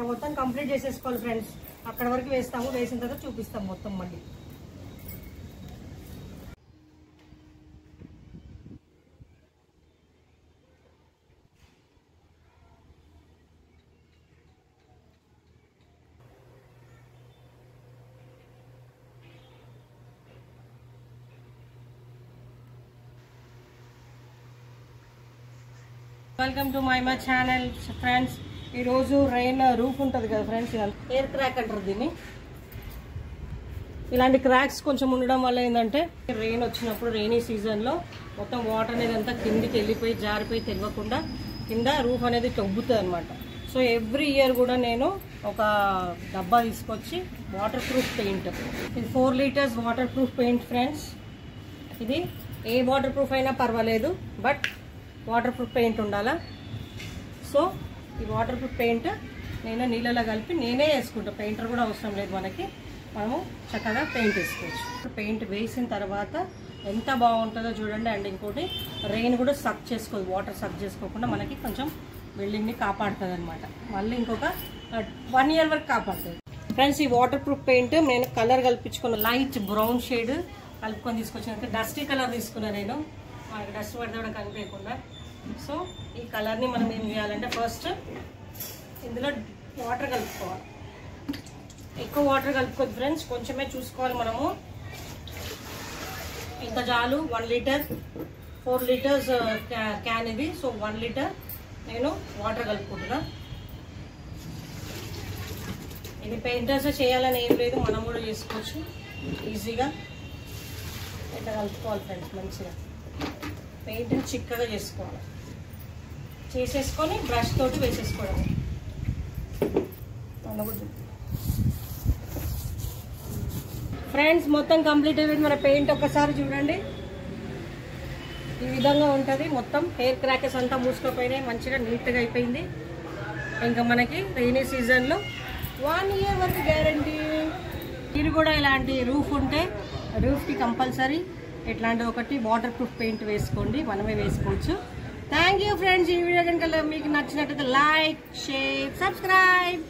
ఇట్లా మొత్తం కంప్లీట్ చేసేసుకోవాలి ఫ్రెండ్స్. అక్కడ వరకు వేస్తాము, వేసిన తర్వాత చూపిస్తాం మొత్తం మళ్ళీ. Welcome to my channel friends. ఈరోజు రెయిన్ రూఫ్ ఉంటుంది కదా ఫ్రెండ్స్, ఎయిర్ క్రాక్ అంటారు దీన్ని. ఇలాంటి క్రాక్స్ కొంచెం ఉండడం వల్ల ఏంటంటే రెయిన్ వచ్చినప్పుడు రెయినీ సీజన్లో మొత్తం వాటర్ అనేది అంతా కిందికి వెళ్ళిపోయి జారిపోయి తెలియకుండా కింద రూఫ్ అనేది తొబ్బుతుంది అనమాట. సో ఎవ్రీ ఇయర్ కూడా నేను ఒక డబ్బా తీసుకొచ్చి వాటర్ ప్రూఫ్ పెయింట్, ఇది 4 litres water proof paint friends. ఇది ఏ వాటర్ ప్రూఫ్ అయినా పర్వాలేదు, బట్ వాటర్ ప్రూఫ్ పెయింట్ ఉండాలా. సో ఈ వాటర్ ప్రూఫ్ పెయింట్ నేను నీళ్ళలో కలిపి నేనే వేసుకుంటా, పెయింటర్ కూడా అవసరం లేదు మనకి. మనము చక్కగా పెయింట్ వేసుకోవచ్చు. పెయింట్ వేసిన తర్వాత ఎంత బాగుంటుందో చూడండి. అండ్ ఇంకోటి రెయిన్ కూడా సక్ చేసుకోదు, వాటర్ సక్ చేసుకోకుండా మనకి కొంచెం బిల్డింగ్ని కాపాడుతుంది అనమాట. మళ్ళీ ఇంకొక 1 ఇయర్ వరకు కాపాడుతుంది ఫ్రెండ్స్. ఈ వాటర్ ప్రూఫ్ పెయింట్ నేను కలర్ కల్పించుకున్న లైట్ బ్రౌన్ షేడ్ కలుపుకొని తీసుకొచ్చిన, డస్టీ కలర్ తీసుకున్నాను నేను, మనకి డస్ట్ పడితే కూడా కనిపించకుండా. సో ఈ కలర్ని మనం ఏం చేయాలంటే ఫస్ట్ ఇందులో వాటర్ కలుపుకోవాలి. ఎక్కువ వాటర్ కలుపుకోవద్దు ఫ్రెండ్స్, కొంచెమే చూసుకోవాలి మనము. ఇంత చాలు, 1 లీటర్ 4 లీటర్స్ క్యాన్ ఇది. సో 1 లీటర్ నేను వాటర్ కలుపుకుంటున్నా. ఇది పెయింటర్స్ చేయాలని ఏం లేదు, మనం కూడా చేసుకోవచ్చు ఈజీగా. ఇట్లా కలుపుకోవాలి ఫ్రెండ్స్ మంచిగా. పెయింట్ చిక్కగా చేసుకోవాలి, చేసేసుకొని బ్రష్ తోటి వేసేసుకోవడం. ఫ్రెండ్స్ మొత్తం కంప్లీట్ అయిపోయింది మన పెయింట్. ఒక్కసారి చూడండి, ఈ విధంగా ఉంటుంది. మొత్తం హెయిర్ క్రాకెస్ అంతా మూసుకుపోయినాయి, మంచిగా నీట్గా అయిపోయింది. ఇంకా మనకి రెయినీ సీజన్లో 1 ఇయర్ వరకు గ్యారంటీ. మీరు కూడా ఇలాంటి రూఫ్ ఉంటే రూఫ్కి కంపల్సరీ ఇట్లాంటి ఒకటి వాటర్ ప్రూఫ్ పెయింట్ వేసుకోండి, మనమే వేసుకోవచ్చు. Thank you friends. ఈ వీడియో కనుక మీకు నచ్చినట్లయితే లైక్, షేర్, సబ్స్క్రైబ్.